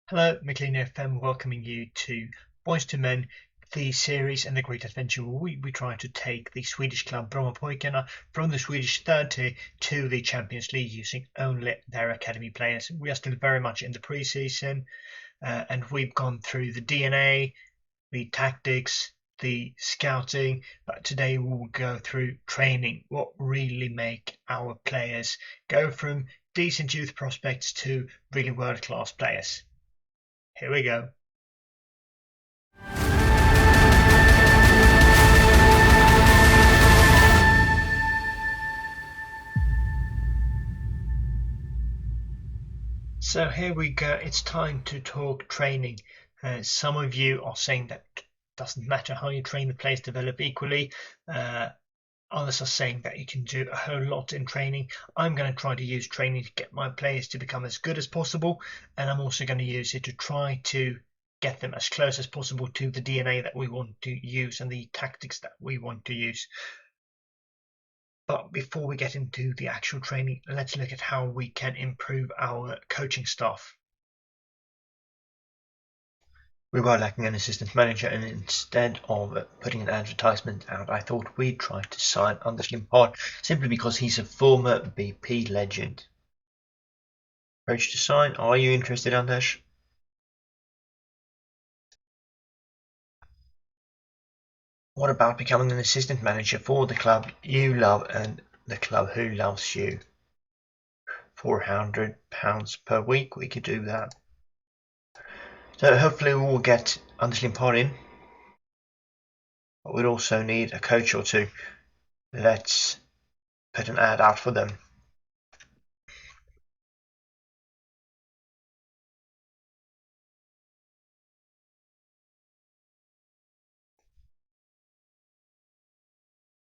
Hello, McLean FM, welcoming you to Boys to Men, the series and the great adventure where we try to take the Swedish club Brommapojkarna from the Swedish third tier to the Champions League using only their academy players. We are still very much in the pre-season, and we've gone through the DNA, the tactics, the scouting, but today we will go through training, what really make our players go from decent youth prospects to really world-class players. Here we go. So here we go. It's time to talk training. Some of you are saying that it doesn't matter how you train, the players develop equally. Others are saying that you can do a whole lot in training. I'm going to try to use training to get my players to become as good as possible, and I'm also going to use it to try to get them as close as possible to the DNA that we want to use and the tactics that we want to use. But before we get into the actual training, let's look at how we can improve our coaching staff. We were lacking an assistant manager, and instead of putting an advertisement out, I thought we'd try to sign Anders Limpar simply because he's a former BP legend. Coach to sign, are you interested, Anders? What about becoming an assistant manager for the club you love and the club who loves you? £400 per week, we could do that. So hopefully we will get Anders Limpar in. But we'd also need a coach or two. Let's put an ad out for them.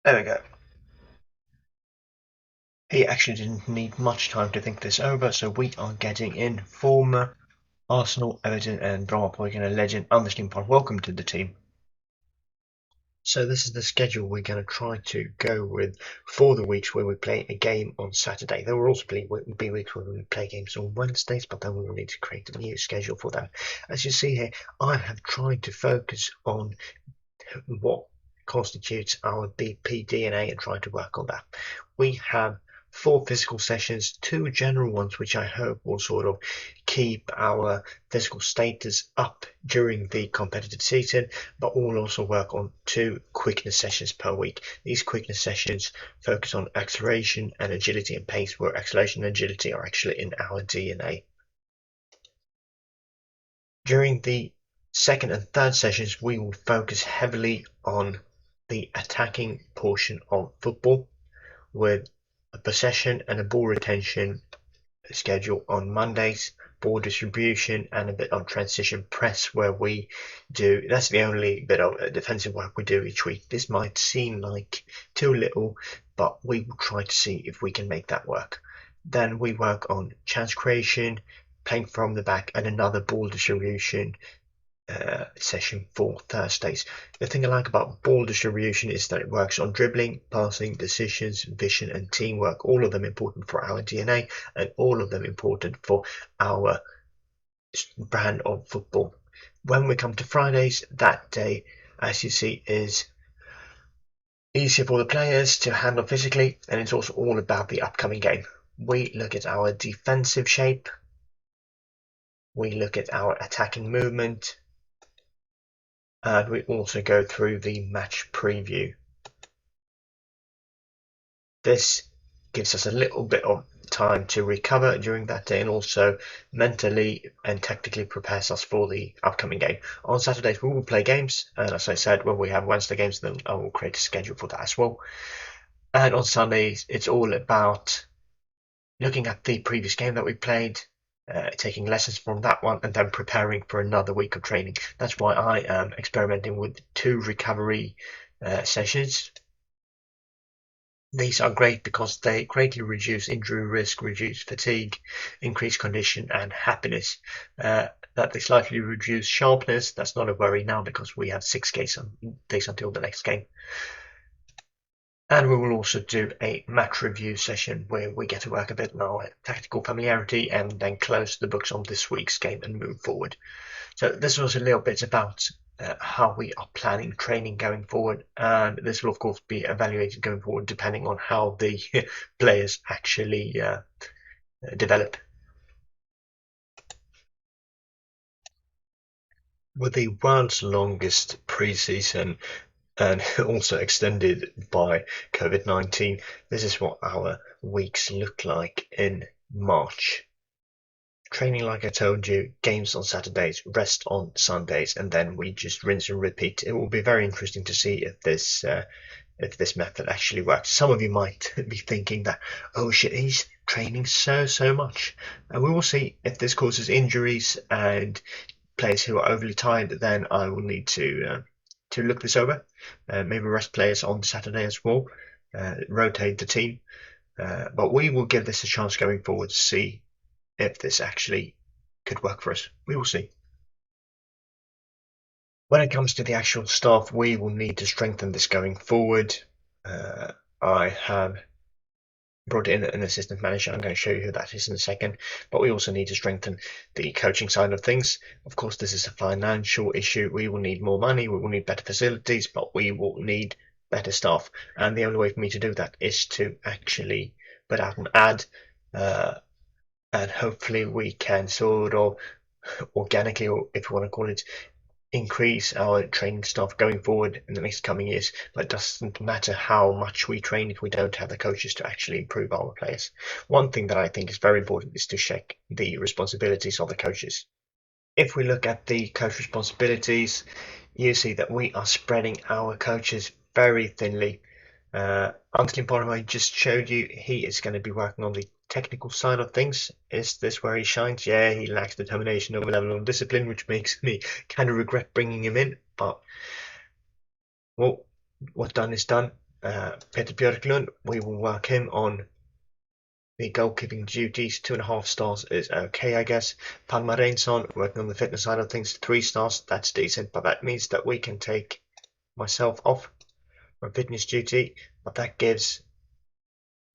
There we go. He actually didn't need much time to think this over, so we are getting in former Arsenal, Everton and Brommapojkarna legend Anders Limpar. Welcome to the team. So this is the schedule we're going to try to go with for the weeks where we play a game on Saturday. There will also be weeks where we play games on Wednesdays, but then we will need to create a new schedule for that. As you see here, I have tried to focus on what constitutes our BP DNA and try to work on that. We have 4 physical sessions, 2 general ones, which I hope will sort of keep our physical status up during the competitive season, but we'll also work on 2 quickness sessions per week. These quickness sessions focus on acceleration and agility and pace, where acceleration and agility are actually in our DNA. During the second and third sessions, we will focus heavily on the attacking portion of football, with a possession and a ball retention schedule on Mondays, ball distribution and a bit on transition press, where we do, that's the only bit of defensive work we do each week. This might seem like too little, but we will try to see if we can make that work. Then we work on chance creation, playing from the back and another ball distribution session for Thursdays. The thing I like about ball distribution is that it works on dribbling, passing, decisions, vision and teamwork, all of them important for our DNA and all of them important for our brand of football. When we come to Fridays, that day, as you see, is easier for the players to handle physically, and it's also all about the upcoming game. We look at our defensive shape, we look at our attacking movement, and we also go through the match preview. This gives us a little bit of time to recover during that day and also mentally and tactically prepares us for the upcoming game. On Saturdays we will play games, and as I said, when we have Wednesday games then I will create a schedule for that as well. And on Sundays it's all about looking at the previous game that we played, taking lessons from that one and then preparing for another week of training. That's why I am experimenting with 2 recovery sessions. These are great because they greatly reduce injury risk, reduce fatigue, increase condition and happiness. That they slightly reduce sharpness, that's not a worry now because we have 6 days until the next game. And we will also do a match review session where we get to work a bit on our tactical familiarity and then close the books on this week's game and move forward. So this was a little bit about how we are planning training going forward, and this will of course be evaluated going forward depending on how the players actually develop. With the world's longest preseason and also extended by COVID-19, this is what our weeks look like in March. Training, like I told you, games on Saturdays, rest on Sundays, and then we just rinse and repeat. It will be very interesting to see if this method actually works. Some of you might be thinking that, oh shit, he's training so much, and we will see if this causes injuries and players who are overly tired. Then I will need to look this over. Maybe rest players on Saturday as well, rotate the team, but we will give this a chance going forward to see if this actually could work for us. We will see. When it comes to the actual staff, we will need to strengthen this going forward. I have brought in an assistant manager. I'm going to show you who that is in a second. But we also need to strengthen the coaching side of things. Of course, this is a financial issue. We will need more money. We will need better facilities, but we will need better staff. And the only way for me to do that is to actually put out an ad. And hopefully we can sort of organically, or if you want to call it, increase our training staff going forward in the next coming years. But it doesn't matter how much we train if we don't have the coaches to actually improve our players. One thing that I think is very important is to check the responsibilities of the coaches. If we look at the coach responsibilities, you see that we are spreading our coaches very thinly. Anders Limpar, I just showed you, he is going to be working on the technical side of things. Is this where he shines? Yeah, he lacks determination over level of discipline, which makes me kind of regret bringing him in. But, well, what's done is done. Peter Björklund, we will work him on the goalkeeping duties. 2.5 stars is okay, I guess. Palma Reinson, working on the fitness side of things. 3 stars, that's decent. But that means that we can take myself off from fitness duty. But that gives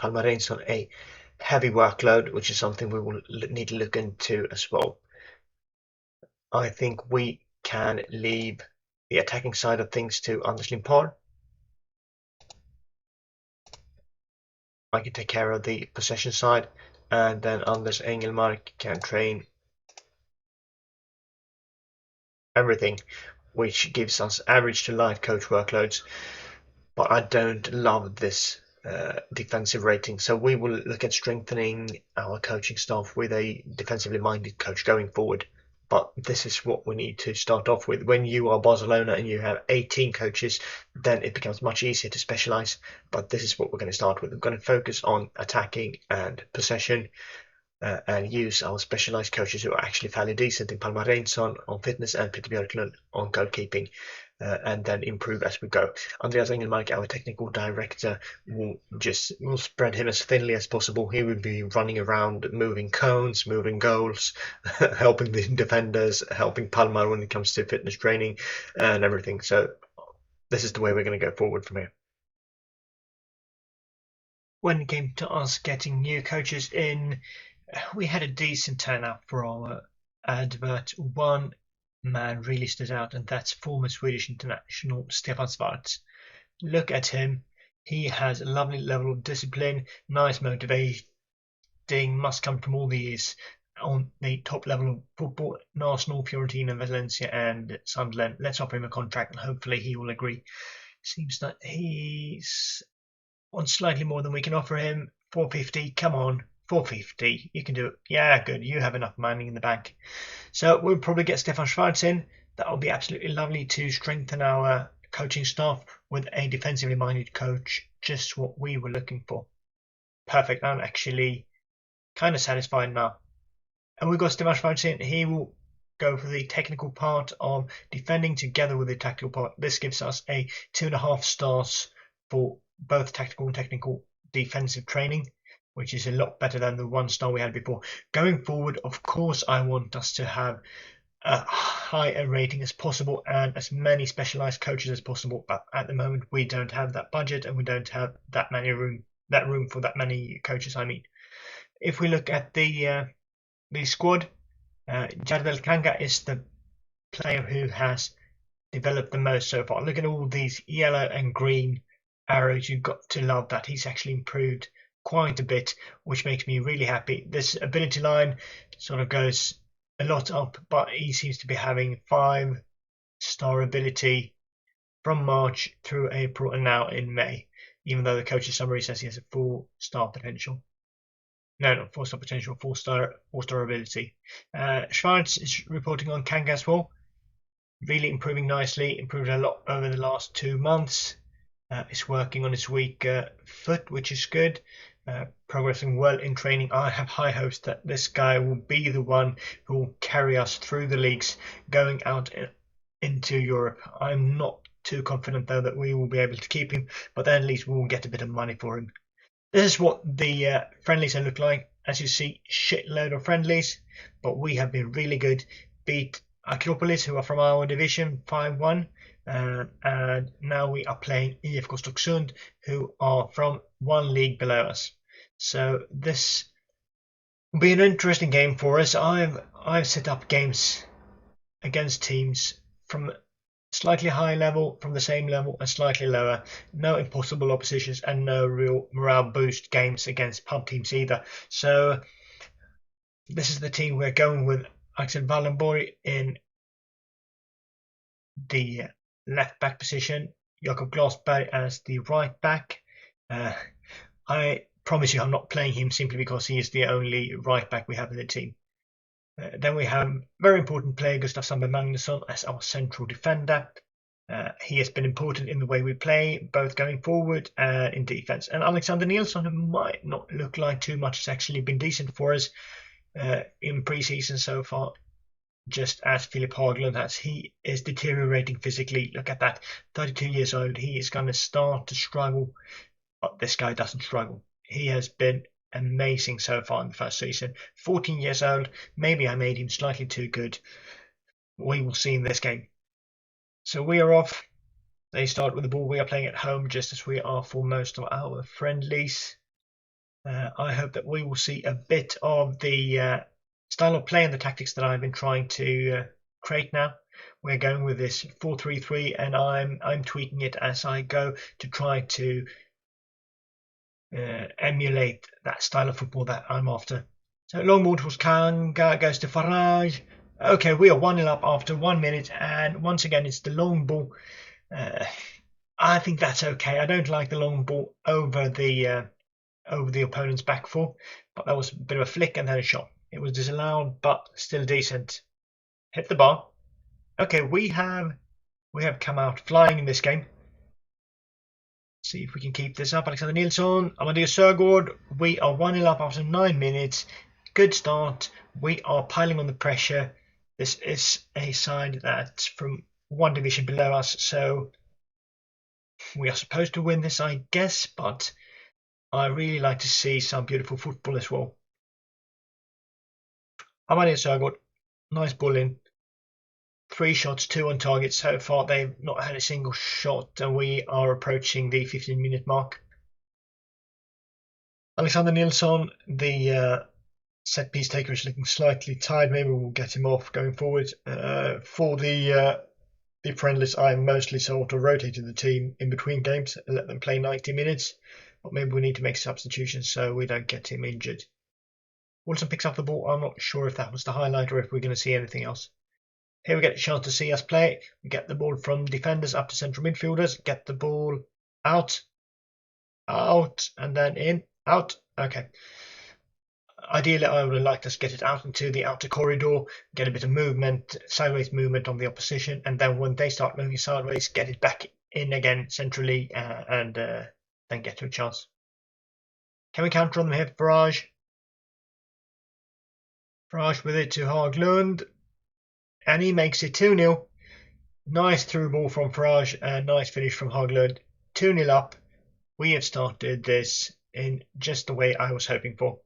Palma Reinson a heavy workload, which is something we will need to look into as well. I think we can leave the attacking side of things to Anders Limpar. I can take care of the possession side, and then Anders Engelmark can train everything, which gives us average to light coach workloads. But I don't love this defensive rating, so we will look at strengthening our coaching staff with a defensively minded coach going forward. But this is what we need to start off with. When you are Barcelona and you have 18 coaches, then it becomes much easier to specialize. But this is what we're going to start with. We're going to focus on attacking and possession, and use our specialized coaches who are actually fairly decent in Palma Reinson on fitness and Peter Björklund on goalkeeping, and then improve as we go. Andreas Engelmark, our technical director, will spread him as thinly as possible. He will be running around, moving cones, moving goals, helping the defenders, helping Palma when it comes to fitness training and everything. So this is the way we're going to go forward from here. When it came to us getting new coaches in, we had a decent turnout for our advert. One man really stood out, and that's former Swedish international Stefan Schwarz. Look at him. He has a lovely level of discipline, nice motivating, must come from all the years on the top level of football, Arsenal, Fiorentina, Valencia and Sunderland. Let's offer him a contract and hopefully he will agree. Seems that he's on slightly more than we can offer him. 450, come on. 450, you can do it. Yeah, good. You have enough money in the bank. So we'll probably get Stefan Schwarz in. That will be absolutely lovely to strengthen our coaching staff with a defensively minded coach. Just what we were looking for. Perfect. I'm actually kind of satisfied now. And we've got Stefan Schwarz in. He will go for the technical part of defending together with the tactical part. This gives us a 2.5 stars for both tactical and technical defensive training, which is a lot better than the 1 star we had before. Going forward, of course, I want us to have high a rating as possible and as many specialized coaches as possible. But at the moment, we don't have that budget and we don't have that room for that many coaches. I mean, if we look at the squad, Jadwal Kanga is the player who has developed the most so far. Look at all these yellow and green arrows. You've got to love that. He's actually improved quite a bit, which makes me really happy. This ability line sort of goes a lot up, but he seems to be having 5-star ability from March through April and now in May, even though the coach's summary says he has a 4-star potential. No, not 4-star potential, 4-star ability. Schwartz is reporting on Kanga as well. Really improving nicely, improved a lot over the last 2 months. Is working on his weak foot, which is good. Progressing well in training. I have high hopes that this guy will be the one who will carry us through the leagues going out into Europe. I'm not too confident though that we will be able to keep him, but then at least we will get a bit of money for him. This is what the friendlies have looked like. As you see, shitload of friendlies, but we have been really good. Beat Acropolis, who are from our division, 5-1. And now we are playing IF Stocksund, who are from one league below us. So this will be an interesting game for us. I've set up games against teams from slightly high level, from the same level, and slightly lower. No impossible oppositions and no real morale boost games against pub teams either. So this is the team we're going with. Axel Wallenborg in the left back position, Jakob Glasberg as the right back. I promise you I'm not playing him simply because he is the only right back we have in the team. Then we have very important player Gustav Sandberg Magnusson as our central defender. He has been important in the way we play, both going forward and in defense. And Alexander Nilsson, who might not look like too much, has actually been decent for us in pre-season so far. Just as Philip Haglund has. He is deteriorating physically. Look at that. 32 years old. He is going to start to struggle. But this guy doesn't struggle. He has been amazing so far in the first season. 14 years old. Maybe I made him slightly too good. We will see in this game. So we are off. They start with the ball. We are playing at home just as we are for most of our friendlies. I hope that we will see a bit of the style of play and the tactics that I've been trying to create now. We're going with this 4-3-3 and I'm tweaking it as I go to try to emulate that style of football that I'm after. So long ball towards Kanga, goes to Farage. Okay, we are 1-0 up after 1 minute and once again it's the long ball. I think that's okay. I don't like the long ball over the opponent's back four, but that was a bit of a flick and then a shot. It was disallowed, but still decent. Hit the bar. Okay, we have come out flying in this game. See if we can keep this up. Alexander Nilsson, Amadeus Sörgård. We are 1-0 up after 9 minutes. Good start. We are piling on the pressure. This is a side that's from one division below us, so we are supposed to win this, I guess, but I really like to see some beautiful football as well. Amadeus Sörgård, nice ball in. 3 shots, 2 on target so far. They've not had a single shot, and we are approaching the 15-minute mark. Alexander Nilsson, the set piece taker, is looking slightly tired. Maybe we'll get him off going forward. For the friendlies, I mostly sort of rotated the team in between games and let them play 90 minutes. But maybe we need to make substitutions so we don't get him injured. Wilson picks up the ball. I'm not sure if that was the highlight or if we're going to see anything else. Here we get a chance to see us play. We get the ball from defenders up to central midfielders. Get the ball out, and then in, out. Okay. Ideally, I would have liked us to get it out into the outer corridor, get a bit of movement, sideways movement on the opposition, and then when they start moving sideways, get it back in again centrally and then get to a chance. Can we counter on them here? Farage. Farage with it to Haglund. And he makes it 2-0. Nice through ball from Farage and nice finish from Haglund. 2-0 up. We have started this in just the way I was hoping for.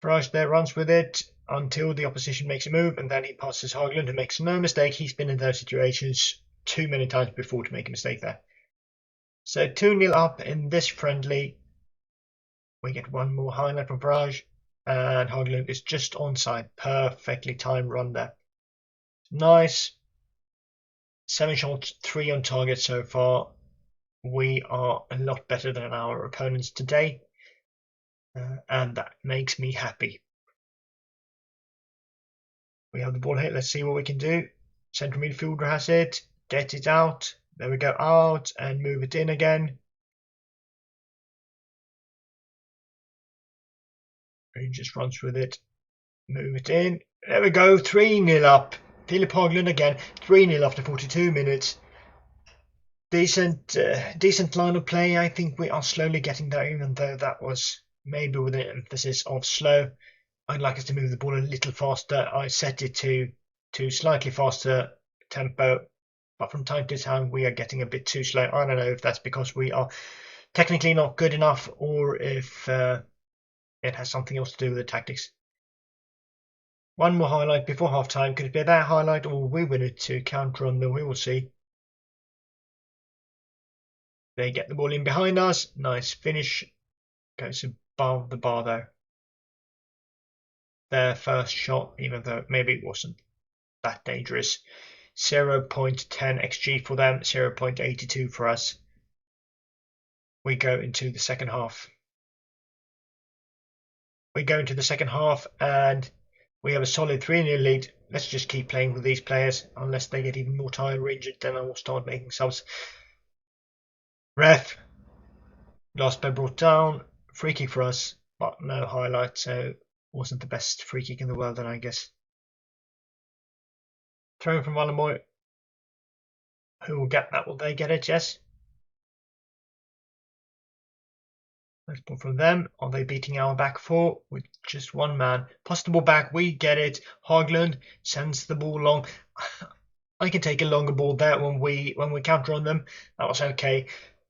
Farage there runs with it. until the opposition makes a move, and then he passes Haglund, who makes no mistake. He's been in those situations too many times before to make a mistake there. So 2-0 up in this friendly. We get one more highlight from Farage, and Haglund is just onside. Perfectly timed run there. Nice. 7 shots, 3 on target so far. We are a lot better than our opponents today, and that makes me happy. We have the ball here. Let's see what we can do. Central midfielder has it. Get it out. There we go. Out and move it in again. He just runs with it. Move it in. There we go. 3-0 up. Philip Haglund again. 3-0 after 42 minutes. Decent line of play. I think we are slowly getting there, even though that was maybe with an emphasis of slow. I'd like us to move the ball a little faster. I set it to slightly faster tempo, but from time to time we are getting a bit too slow. I don't know if that's because we are technically not good enough, or if it has something else to do with the tactics. One more highlight before half time. Could it be that highlight, or we win it to counter on them? We will see. They get the ball in behind us. Nice finish. Goes above the bar though. Their first shot, even though maybe it wasn't that dangerous. 0.10 xg for them, 0.82 for us. We go into the second half. And we have a solid 3-0 lead. Let's just keep playing with these players. Unless they get even more tired or injured, then I will start making subs. Ref. Last play brought down. Free kick for us, but no highlight, so wasn't the best free kick in the world then, I guess. Throwing from Wallenboy. Who will get that? Will they get it? Yes. Let's pull from them. Are they beating our back four with just one man? Pass the ball back. We get it. Haglund sends the ball long. I can take a longer ball there when we counter on them. That was okay.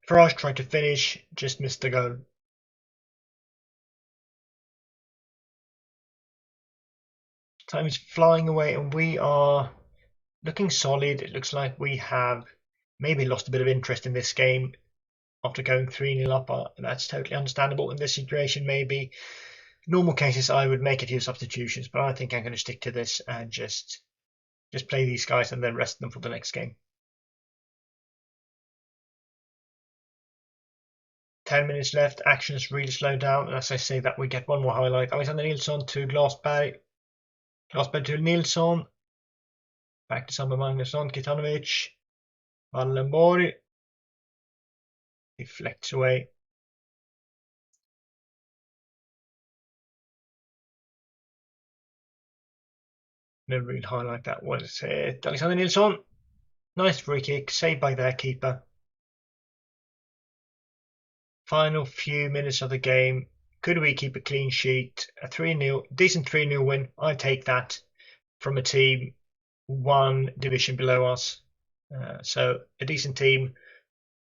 Farage tried to finish, just missed the goal. Time is flying away, and we are looking solid. It looks like we have maybe lost a bit of interest in this game after going 3-0 up. That's totally understandable in this situation. Maybe normal cases I would make a few substitutions, but I think I'm going to stick to this and just play these guys and then rest them for the next game. 10 minutes left. Action has really slowed down, and as I say that, we get one more highlight. Alexander Nilsson to Glasberg. Glasberg to Nilsson. Back to Samba Magnusson. Kitanovic. Wallenborg. Deflects away. No real highlight that was it. Alexander Nilsson. Nice free kick, saved by their keeper. Final few minutes of the game. Could we keep a clean sheet? A 3-0, decent 3-0 win. I take that from a team one division below us. So a decent team,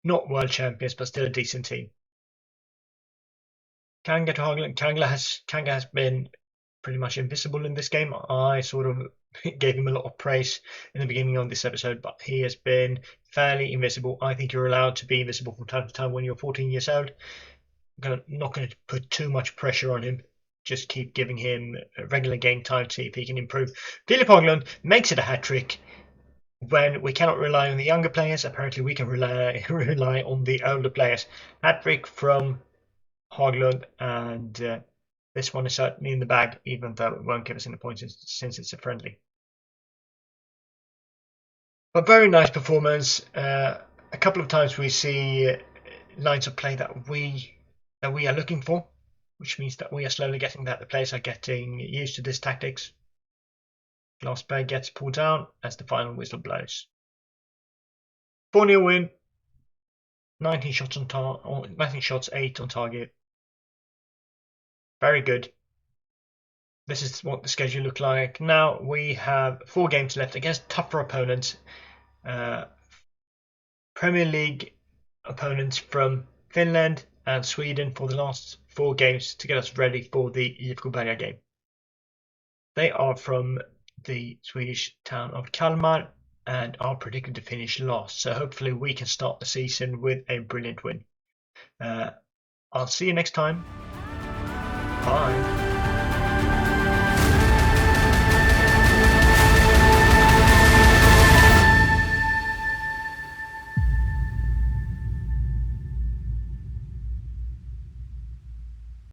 not world champions, but still a decent team. Kanga to Haglund. Kanga has been pretty much invisible in this game. I sort of gave him a lot of praise in the beginning of this episode, but he has been fairly invisible. I think you're allowed to be invisible from time to time when you're 14 years old. I'm not going to put too much pressure on him. Just keep giving him regular game time to see if he can improve. Philip Haglund makes it a hat-trick. When we cannot rely on the younger players, apparently we can rely on the older players. Hat-trick from Haglund, and this one is certainly in the bag, even though it won't give us any points since it's a friendly. But very nice performance. A couple of times we see lines of play that we are looking for, which means that we are slowly getting that. The players are getting used to this tactics. Glasberg gets pulled down as the final whistle blows. 4-0 win. 19 shots on 19 shots, 8 on target. Very good. This is what the schedule looks like. Now we have 4 games left against tougher opponents. Premier League opponents from Finland and Sweden for the last 4 games to get us ready for the IF Brommapojkarna game. They are from the Swedish town of Kalmar and are predicted to finish last. So hopefully we can start the season with a brilliant win. I'll see you next time. Bye.